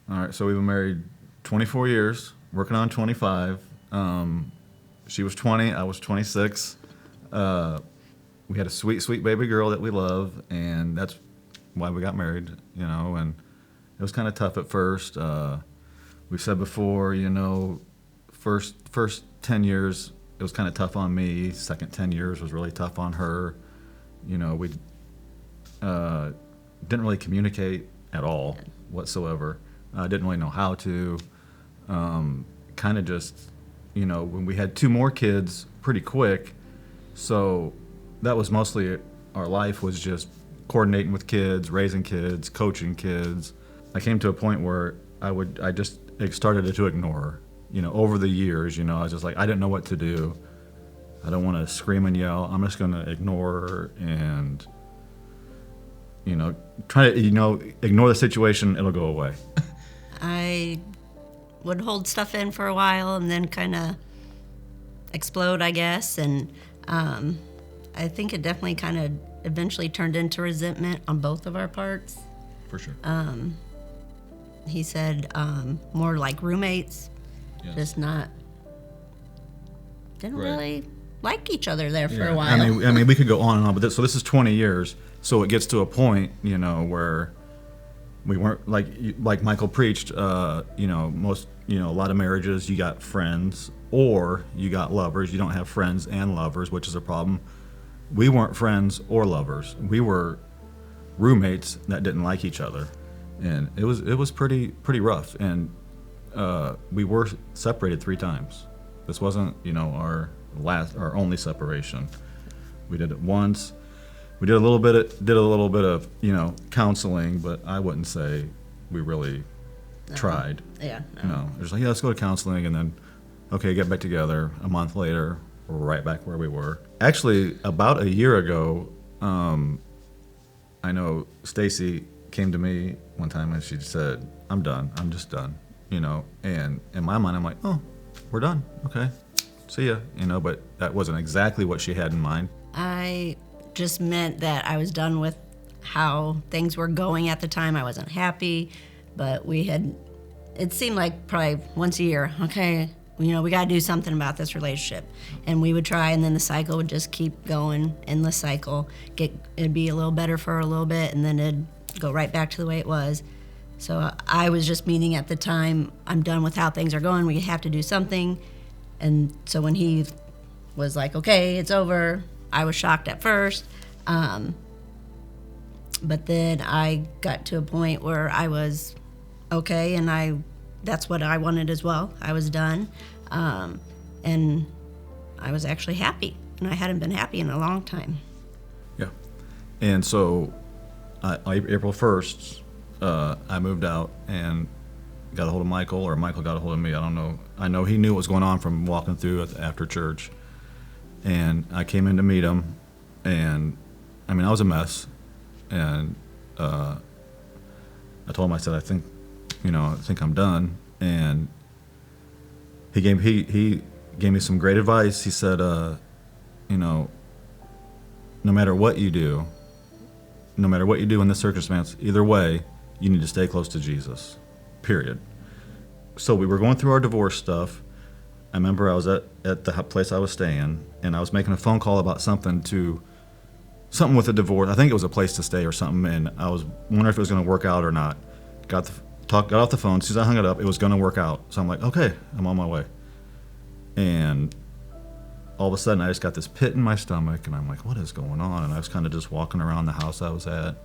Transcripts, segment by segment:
All right, so we've been married 24 years, working on 25. She was 20, I was 26. Uh, we had a sweet, sweet baby girl that we love, and that's why we got married, and it was kind of tough at first. We've said before, first 10 years, it was kind of tough on me. Second 10 years was really tough on her. We didn't really communicate at all whatsoever. I didn't really know how to. Kind of just, when we had two more kids pretty quick, so that was mostly our life was just coordinating with kids, raising kids, coaching kids. I came to a point where I just started to ignore her. Over the years, I was just like, I didn't know what to do. I don't want to scream and yell. I'm just going to ignore her and, try to, ignore the situation. It'll go away. I would hold stuff in for a while and then kind of explode, I guess. And I think it definitely kind of eventually turned into resentment on both of our parts. For sure. He said more like roommates, Yes. just didn't Right. really like each other there for a Yeah. while. I mean, we could go on and on, but this is 20 years, so it gets to a point, where we weren't like Michael preached. Most, a lot of marriages, you got friends or you got lovers. You don't have friends and lovers, which is a problem. We weren't friends or lovers. We were roommates that didn't like each other, and it was pretty rough. And we were separated 3 times. This wasn't, our only separation. We did it once. We did a little bit of counseling, but I wouldn't say we really tried. Yeah. No, it was like, yeah, let's go to counseling, and then okay, get back together. A month later, we're right back where we were. Actually, about a year ago, I know Stacy came to me one time and she said, "I'm done. I'm just done." And in my mind, I'm like, "Oh, we're done. Okay, see ya." But that wasn't exactly what she had in mind. I just meant that I was done with how things were going at the time. I wasn't happy, but it seemed like probably once a year, okay, we got to do something about this relationship. And we would try, and then the cycle would just keep going, endless cycle. It'd be a little better for a little bit, and then it'd go right back to the way it was. So I was just meaning at the time, I'm done with how things are going. We have to do something. And so when he was like, okay, it's over, I was shocked at first. But then I got to a point where I was okay, and that's what I wanted as well. I was done. And I was actually happy. And I hadn't been happy in a long time. Yeah. And so April 1st, I moved out and got a hold of Michael, or Michael got a hold of me. I don't know. I know he knew what was going on from walking through after church. And I came in to meet him, and I was a mess. And I told him, I said, I think I'm done. And he gave me some great advice. He said, no matter what you do in this circumstance, either way, you need to stay close to Jesus, period. So we were going through our divorce stuff. I remember I was at the place I was staying, and I was making a phone call about something with a divorce. I think it was a place to stay or something, and I was wondering if it was going to work out or not. Got off the phone. As soon as I hung it up, it was going to work out. So I'm like, okay, I'm on my way. And all of a sudden, I just got this pit in my stomach, and I'm like, what is going on? And I was kind of just walking around the house I was at,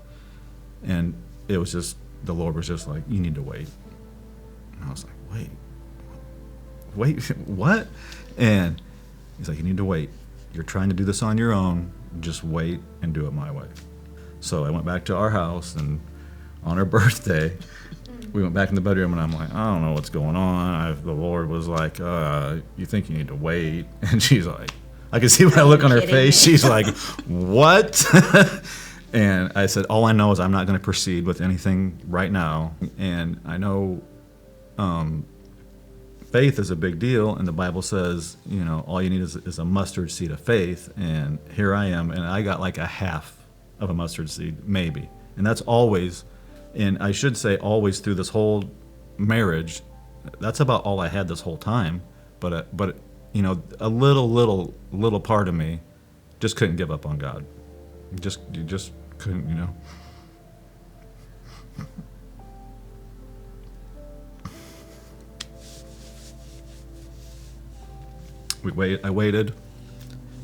and it was just, the Lord was just like, you need to wait. And I was like, wait, what? And he's like, you need to wait. You're trying to do this on your own. Just wait and do it my way. So I went back to our house, and on her birthday, we went back in the bedroom, and I'm like, I don't know what's going on. The Lord was like, you think you need to wait? And she's like, I could see by the look on her face. She's like, what? And I said, all I know is I'm not going to proceed with anything right now. And I know faith is a big deal, and the Bible says, all you need is a mustard seed of faith. And here I am, and I got like a half of a mustard seed, maybe. And that's always, and I should say always through this whole marriage, that's about all I had this whole time. But you know, a little part of me just couldn't give up on God. You just couldn't, you know. I waited,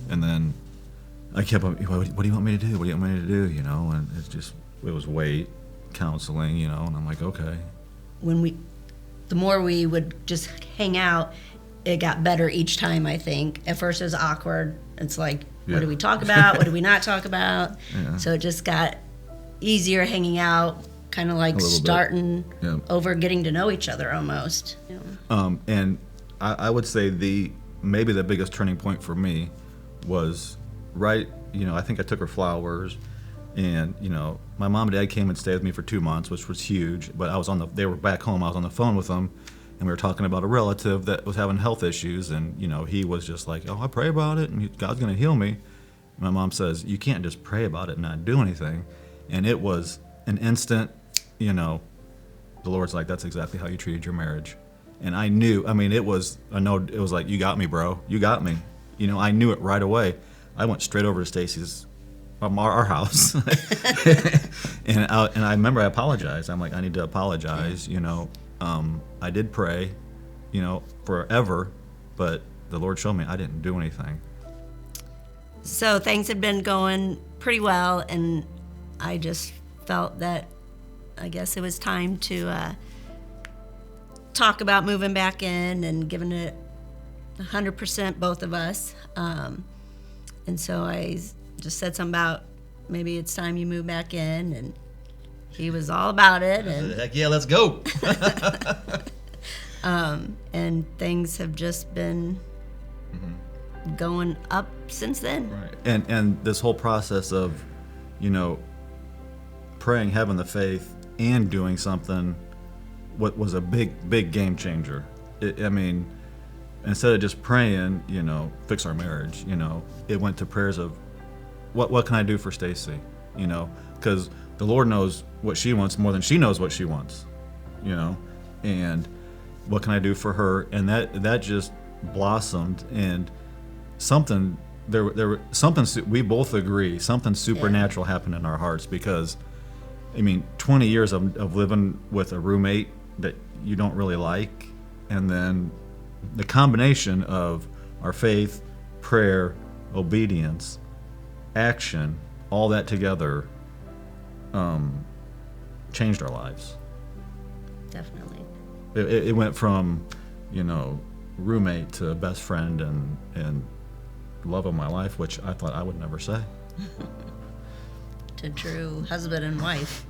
and then I kept on, what do you want me to do? What do you want me to do? You know, and it was wait, counseling, you know, and I'm like, okay. The more we would just hang out, it got better each time, I think. At first it was awkward. It's like, what do we talk about? What do we not talk about? Yeah. So it just got easier hanging out, kind of like starting over getting to know each other almost. Yeah. And I would say maybe the biggest turning point for me was right, you know, I think I took her flowers, and, you know, my mom and dad came and stayed with me for 2 months, which was huge, but they were back home, I was on the phone with them, and we were talking about a relative that was having health issues, and, you know, he was just like, oh, I pray about it, and God's going to heal me. And my mom says, you can't just pray about it and not do anything. And it was an instant, you know, the Lord's like, that's exactly how you treated your marriage. And I knew, I mean, it was like, you got me, bro. You got me. You know, I knew it right away. I went straight over to Stacy's, our house. and I remember I apologized. I'm like, I need to apologize, you know. I did pray, you know, forever, but the Lord showed me I didn't do anything. So things had been going pretty well, and I just felt that I guess it was time to talk about moving back in and giving it 100%, both of us. And so I just said something about maybe it's time you move back in, and he was all about it. And heck yeah, let's go. and things have just been going up since then. Right. And this whole process of, you know, praying, having the faith, and doing something, what was a big game changer. I mean, instead of just praying, you know, fix our marriage, you know, it went to prayers of, what can I do for Stacy? You know, because the Lord knows what she wants more than she knows what she wants, you know, and what can I do for her? And that just blossomed, and something we both agree, something supernatural happened in our hearts, because I mean, 20 years of living with a roommate that you don't really like, and then the combination of our faith, prayer, obedience, action, all that together changed our lives. Definitely. It went from, you know, roommate to best friend and love of my life, which I thought I would never say. To true husband and wife.